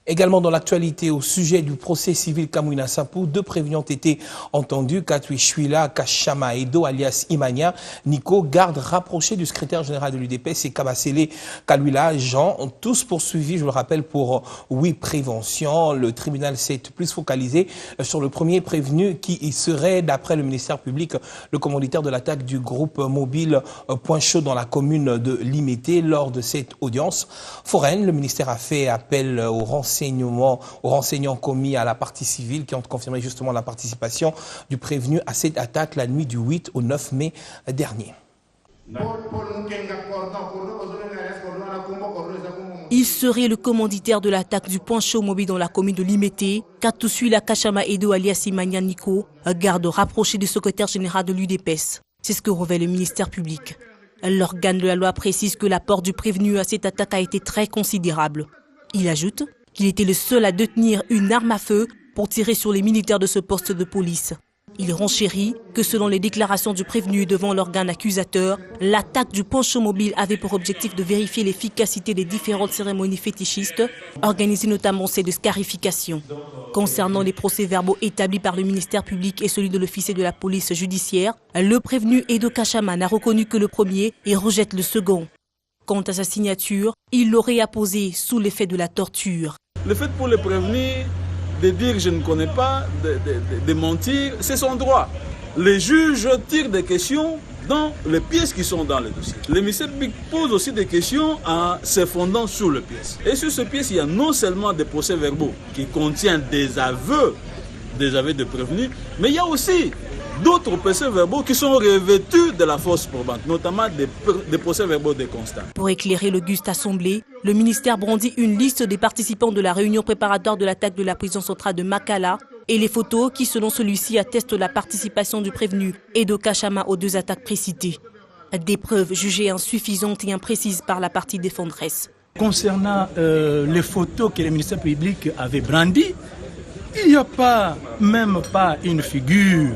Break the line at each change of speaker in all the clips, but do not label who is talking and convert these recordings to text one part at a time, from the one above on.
Également dans l'actualité, au sujet du procès civil Kamwina Sapu, 2 prévenus ont été entendus. Katwi Chouila Kachama Edo alias Imania Nico, garde rapproché du secrétaire général de l'UDPS, et Kabasele Kalwila Jean, ont tous poursuivis, je le rappelle, pour prévention. Le tribunal s'est plus focalisé sur le premier prévenu qui serait, d'après le ministère public, le commanditaire de l'attaque du groupe mobile Point Chaud dans la commune de Limité. Lors de cette audience foraine, le ministère a fait appel aux renseignements commis à la partie civile qui ont confirmé justement la participation du prévenu à cette attaque la nuit du 8 au 9 mai dernier.
Il serait le commanditaire de l'attaque du Point Chaud mobile dans la commune de Limité. Katousuila Kachama Edo alias Imania Nico, garde rapproché du secrétaire général de l'UDPS. C'est ce que révèle le ministère public. L'organe de la loi précise que l'apport du prévenu à cette attaque a été très considérable. Il ajoute qu'il était le seul à détenir une arme à feu pour tirer sur les militaires de ce poste de police. Il renchérit que selon les déclarations du prévenu devant l'organe accusateur, l'attaque du Point Chaud mobile avait pour objectif de vérifier l'efficacité des différentes cérémonies fétichistes, organisées notamment celles de scarification. Concernant les procès-verbaux établis par le ministère public et celui de l'officier de la police judiciaire, le prévenu Edo Kachama n'a reconnu que le premier et rejette le second. Quant à sa signature, il l'aurait apposée sous l'effet de la torture.
Le fait pour le prévenir de dire je ne connais pas, de mentir, c'est son droit. Les juges tirent des questions dans les pièces qui sont dans le dossier. Le ministère public pose aussi des questions en se fondant sur les pièces. Et sur ces pièces, il y a non seulement des procès-verbaux qui contiennent des aveux de prévenus, mais il y a aussi d'autres procès-verbaux qui sont revêtus de la force probante, notamment des procès-verbaux de constat.
Pour éclairer l'auguste assemblée, le ministère brandit une liste des participants de la réunion préparatoire de l'attaque de la prison centrale de Makala et les photos qui, selon celui-ci, attestent la participation du prévenu Edo Kachama aux 2 attaques précitées. Des preuves jugées insuffisantes et imprécises par la partie défenderesse.
Concernant les photos que le ministère public avait brandies, il n'y a même pas une figure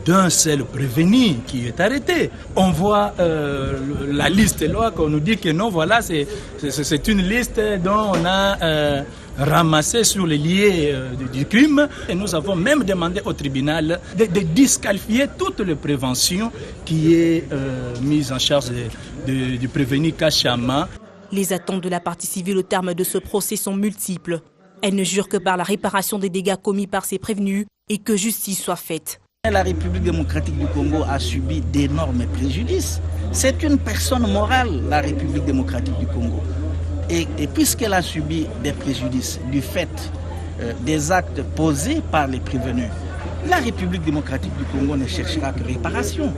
d'un seul prévenu qui est arrêté. On voit la liste là qu'on nous dit que non, voilà, c'est une liste dont on a ramassé sur les liés du crime. Et nous avons même demandé au tribunal de disqualifier toute la prévention qui est mise en charge du prévenu Kachama.
Les attentes de la partie civile au terme de ce procès sont multiples. Elle ne jure que par la réparation des dégâts commis par ces prévenus et que justice soit faite.
La République démocratique du Congo a subi d'énormes préjudices. C'est une personne morale, la République démocratique du Congo. Et puisqu'elle a subi des préjudices du fait des actes posés par les prévenus, la République démocratique du Congo ne cherchera que réparation.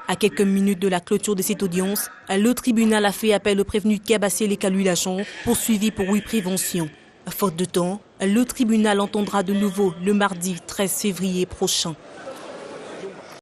À quelques minutes de la clôture de cette audience, le tribunal a fait appel au prévenu Kabasele Kalwila Jean, poursuivi pour prévention. Faute de temps, le tribunal entendra de nouveau le mardi 13 février prochain.